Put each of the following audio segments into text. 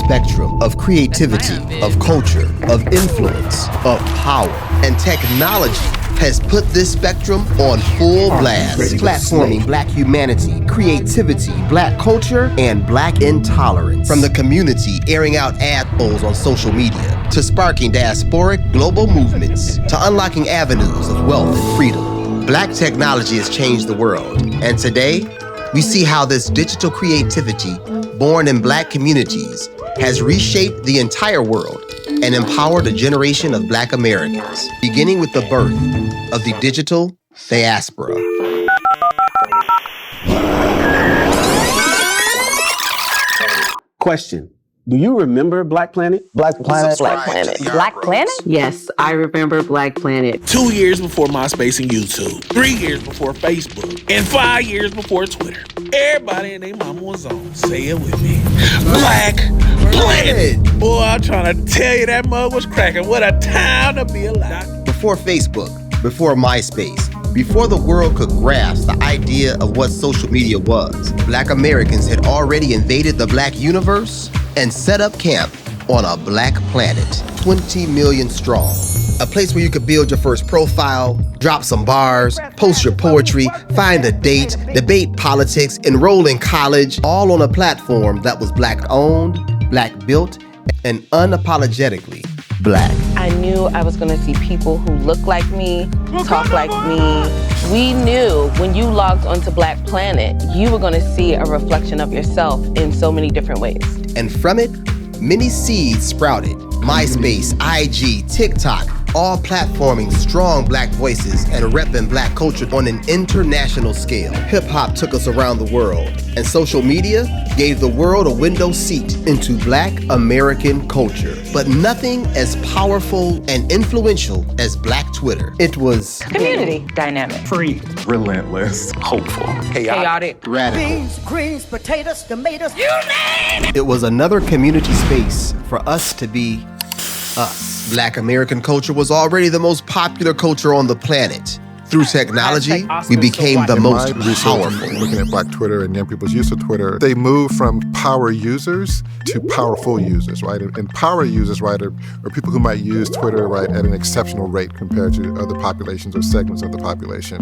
spectrum of creativity, of culture, of influence, of power. And technology has put this spectrum on full blast, platforming Black humanity, creativity, Black culture, and Black intolerance. From the community airing out assholes on social media, to sparking diasporic global movements, to unlocking avenues of wealth and freedom. Black technology has changed the world, and today, we see how this digital creativity, born in Black communities, has reshaped the entire world and empowered a generation of Black Americans, beginning with the birth of the digital diaspora. Question. Do you remember Black Planet? Black Planet? Black Planet. Black Planet? Yes, I remember Black Planet. 2 years before MySpace and YouTube. 3 years before Facebook. And 5 years before Twitter. Everybody and their mama was on. Say it with me. Black Planet. Boy, I'm trying to tell you that mug was cracking. What a time to be alive. Before Facebook, before MySpace, before the world could grasp the idea of what social media was, Black Americans had already invaded the Black universe and set up camp on a Black planet, 20 million strong. A place where you could build your first profile, drop some bars, post your poetry, find a date, debate politics, enroll in college, all on a platform that was Black owned, Black built, and unapologetically Black. I knew I was gonna see people who look like me, talk like me. We knew when you logged onto Black Planet, you were gonna see a reflection of yourself in so many different ways. And from it, many seeds sprouted. MySpace, IG, TikTok, all platforming strong Black voices and repping Black culture on an international scale. Hip-hop took us around the world, and social media gave the world a window seat into Black American culture. But nothing as powerful and influential as Black Twitter. It was Community. Dynamic. Free. Relentless. Hopeful. Chaotic. radical. Beans, greens, potatoes, tomatoes. You name it! It was another community space for us to be us. Black American culture was already the most popular culture on the planet. Through technology, we became the most powerful. Looking at Black Twitter and young people's use of Twitter, they moved from power users to powerful users, right? And power users, right, are people who might use Twitter, right, at an exceptional rate compared to other populations or segments of the population.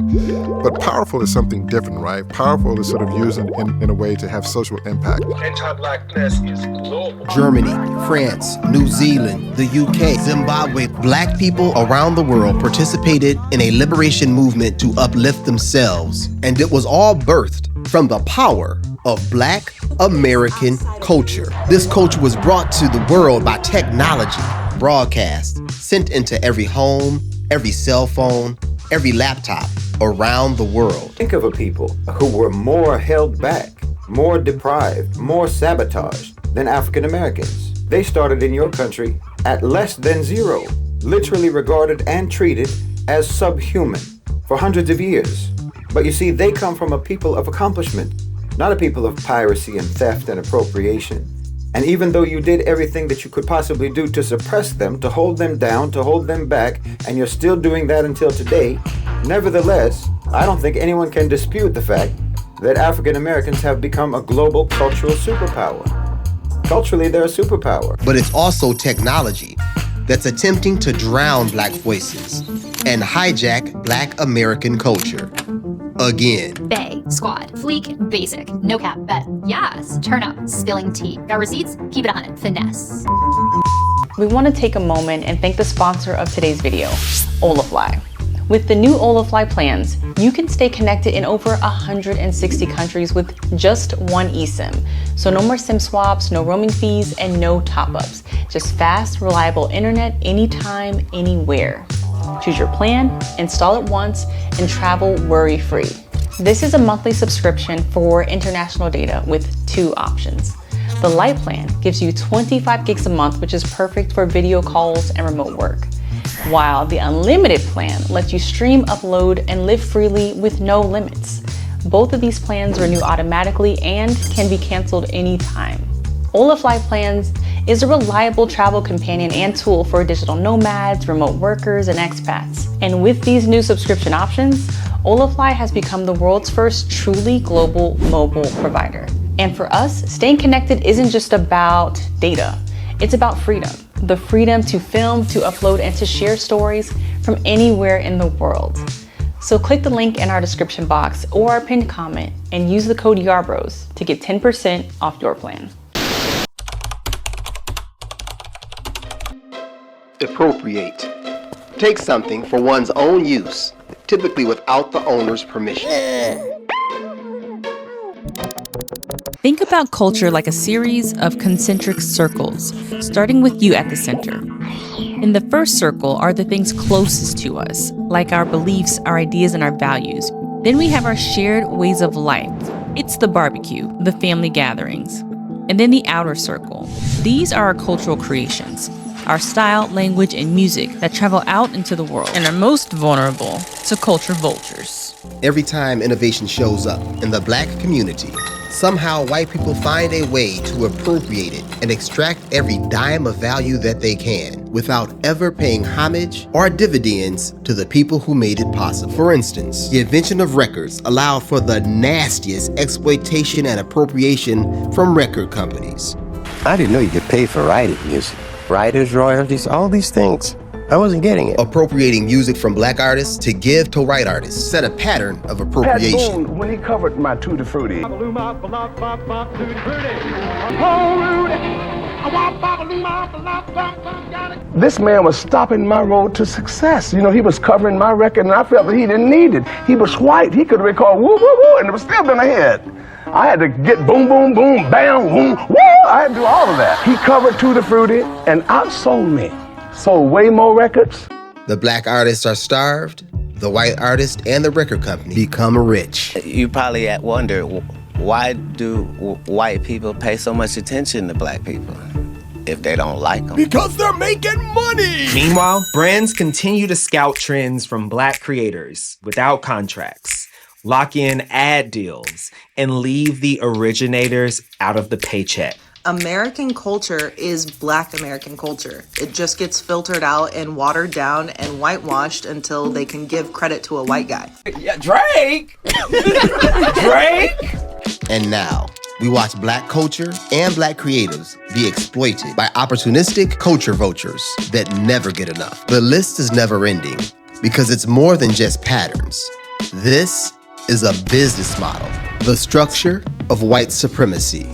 But powerful is something different, right? Powerful is sort of used in a way to have social impact. Anti-Blackness is global. Germany, France, New Zealand, the UK, Zimbabwe, Black people around the world participated in a liberation movement to uplift themselves. And it was all birthed from the power of Black American culture. This culture was brought to the world by technology, broadcast, sent into every home, every cell phone, every laptop around the world. Think of a people who were more held back, more deprived, more sabotaged than African Americans. They started in your country at less than zero, literally regarded and treated as subhuman for hundreds of years. But you see, they come from a people of accomplishment, not a people of piracy and theft and appropriation. And even though you did everything that you could possibly do to suppress them, to hold them down, to hold them back, and you're still doing that until today, nevertheless, I don't think anyone can dispute the fact that African Americans have become a global cultural superpower. Culturally, they're a superpower. But it's also technology that's attempting to drown Black voices and hijack Black American culture. Again. Bay, squad, fleek, basic, no cap, bet, yes, turn up, spilling tea. Got receipts? Keep it on, finesse. We want to take a moment and thank the sponsor of today's video, Holafly. With the new Holafly plans, you can stay connected in over 160 countries with just one eSIM. So no more SIM swaps, no roaming fees, and no top-ups. Just fast, reliable internet anytime, anywhere. Choose your plan, install it once, and travel worry-free. This is a monthly subscription for international data with 2 options. The Lite plan gives you 25 gigs a month, which is perfect for video calls and remote work. While the unlimited plan lets you stream, upload, and live freely with no limits. Both of these plans renew automatically and can be canceled anytime. Holafly Plans is a reliable travel companion and tool for digital nomads, remote workers, and expats. And with these new subscription options, Holafly has become the world's first truly global mobile provider. And for us, staying connected isn't just about data. It's about freedom. The freedom to film, to upload, and to share stories from anywhere in the world. So click the link in our description box or our pinned comment and use the code Yarbros to get 10% off your plan. Appropriate. Take something for one's own use, typically without the owner's permission. Think about culture like a series of concentric circles, starting with you at the center. In the first circle are the things closest to us, like our beliefs, our ideas, and our values. Then we have our shared ways of life. It's the barbecue, the family gatherings. And then the outer circle. These are our cultural creations, our style, language, and music that travel out into the world and are most vulnerable to culture vultures. Every time innovation shows up in the Black community, somehow white people find a way to appropriate it and extract every dime of value that they can without ever paying homage or dividends to the people who made it possible. For instance, the invention of records allowed for the nastiest exploitation and appropriation from record companies. I didn't know you could pay for writing music. Writers, royalties, all these things. I wasn't getting it. Appropriating music from Black artists to give to white artists set a pattern of appropriation. Pat Boone, when he covered my Tutti Frutti. This man was stopping my road to success. You know, he was covering my record and I felt that he didn't need it. He was white. He could record woo, woo, woo, and it was still been a hit. I had to get boom, boom, boom, bam, boom, woo. I had to do all of that. He covered Tutti Frutti and outsold me. Sold way more records. The Black artists are starved. The white artist and the record company become rich. You probably wonder, why do white people pay so much attention to Black people if they don't like them? Because they're making money! Meanwhile, brands continue to scout trends from Black creators without contracts, lock in ad deals, and leave the originators out of the paycheck. American culture is Black American culture. It just gets filtered out and watered down and whitewashed until they can give credit to a white guy. Yeah, Drake! Drake! And now, we watch Black culture and Black creatives be exploited by opportunistic culture vultures that never get enough. The list is never ending because it's more than just patterns. This is a business model, the structure of white supremacy.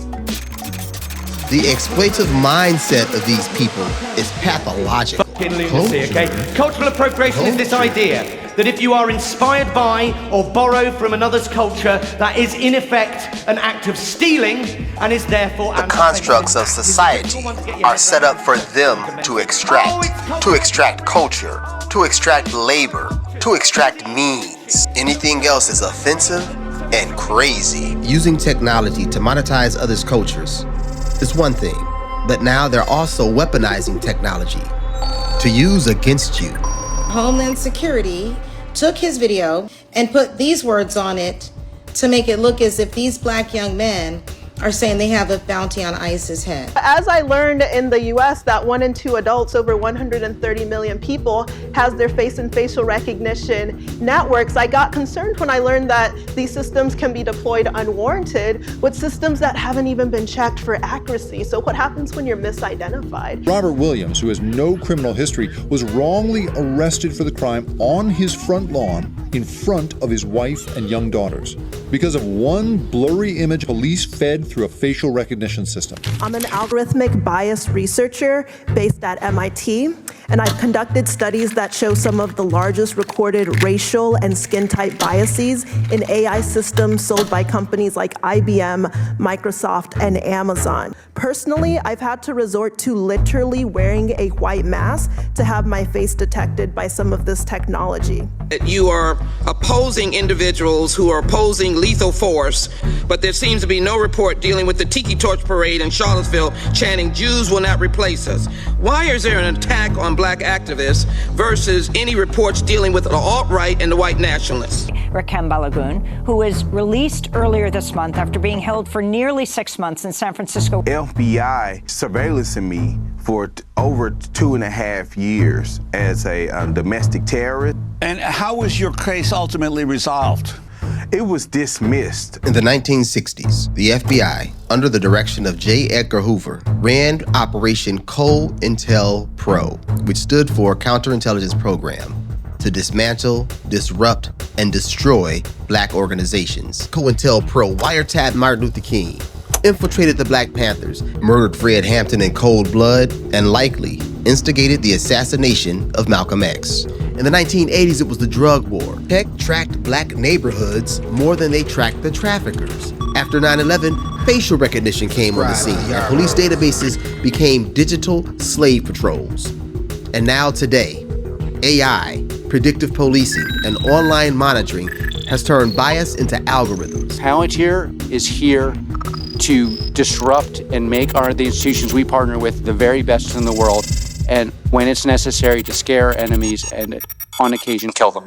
The exploitive mindset of these people is pathological. Lunacy, okay? Cultural appropriation is this idea that if you are inspired by or borrow from another's culture, that is in effect an act of stealing and is therefore... The constructs of society are set up for them to extract culture, to extract labor, to extract means. Anything else is offensive and crazy. Using technology to monetize others' cultures is one thing, but now they're also weaponizing technology to use against you. Homeland Security took his video and put these words on it to make it look as if these Black young men are saying they have a bounty on ICE's head. As I learned in the US that 1 in 2 adults, over 130 million people, has their face and facial recognition networks, I got concerned when I learned that these systems can be deployed unwarranted with systems that haven't even been checked for accuracy. So what happens when you're misidentified? Robert Williams, who has no criminal history, was wrongly arrested for the crime on his front lawn in front of his wife and young daughters because of one blurry image police fed through a facial recognition system. I'm an algorithmic bias researcher based at MIT, and I've conducted studies that show some of the largest recorded racial and skin type biases in AI systems sold by companies like IBM, Microsoft, and Amazon. Personally, I've had to resort to literally wearing a white mask to have my face detected by some of this technology. You are opposing individuals who are opposing lethal force, but there seems to be no report dealing with the Tiki Torch Parade in Charlottesville chanting, "Jews will not replace us." Why is there an attack on Black activists versus any reports dealing with the alt-right and the white nationalists? Rakem Balagoon, who was released earlier this month after being held for nearly 6 months in San Francisco. FBI surveillancing me for over 2.5 years as a domestic terrorist. And how was your case ultimately resolved? it was dismissed. In the 1960s, the FBI, under the direction of J. Edgar Hoover, ran Operation COINTELPRO, which stood for Counterintelligence Program, to dismantle, disrupt, and destroy black organizations. COINTELPRO wiretapped Martin Luther King, infiltrated the Black Panthers, murdered Fred Hampton in cold blood, and likely instigated the assassination of Malcolm X. In the 1980s, it was the drug war. Tech tracked black neighborhoods more than they tracked the traffickers. After 9/11, facial recognition came on the scene, and police databases became digital slave patrols. And now today, AI, predictive policing, and online monitoring has turned bias into algorithms. Palantir is here to disrupt and make the institutions we partner with the very best in the world, and when it's necessary, to scare enemies and on occasion kill them.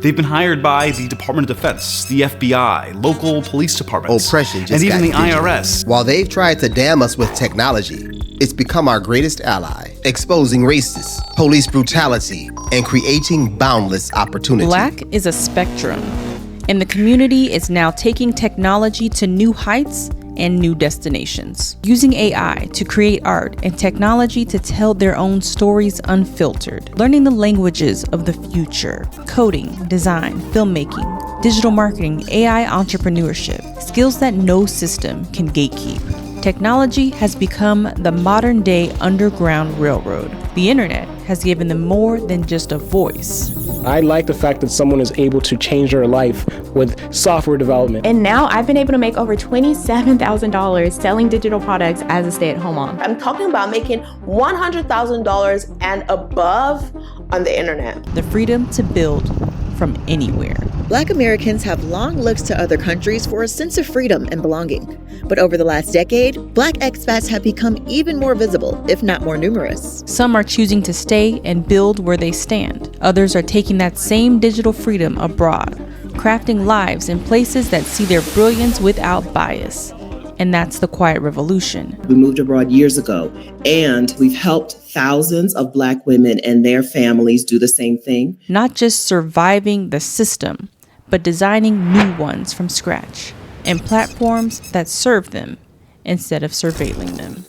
They've been hired by the Department of Defense, the FBI, local police departments, Oppression just and even the got digital. IRS. While they've tried to damn us with technology, it's become our greatest ally, exposing racists, police brutality, and creating boundless opportunity. Black is a spectrum, and the community is now taking technology to new heights and new destinations, using AI to create art and technology to tell their own stories unfiltered, learning the languages of the future, coding, design, filmmaking, digital marketing, AI entrepreneurship, skills that no system can gatekeep. Technology has become the modern-day Underground Railroad. The internet has given them more than just a voice. I like the fact that someone is able to change their life with software development. And now I've been able to make over $27,000 selling digital products as a stay-at-home mom. I'm talking about making $100,000 and above on the internet. The freedom to build from anywhere. Black Americans have long looked to other countries for a sense of freedom and belonging. But over the last decade, Black expats have become even more visible, if not more numerous. Some are choosing to stay and build where they stand. Others are taking that same digital freedom abroad, crafting lives in places that see their brilliance without bias. And that's the quiet revolution. We moved abroad years ago, and we've helped thousands of Black women and their families do the same thing. Not just surviving the system, but designing new ones from scratch, and platforms that serve them instead of surveilling them.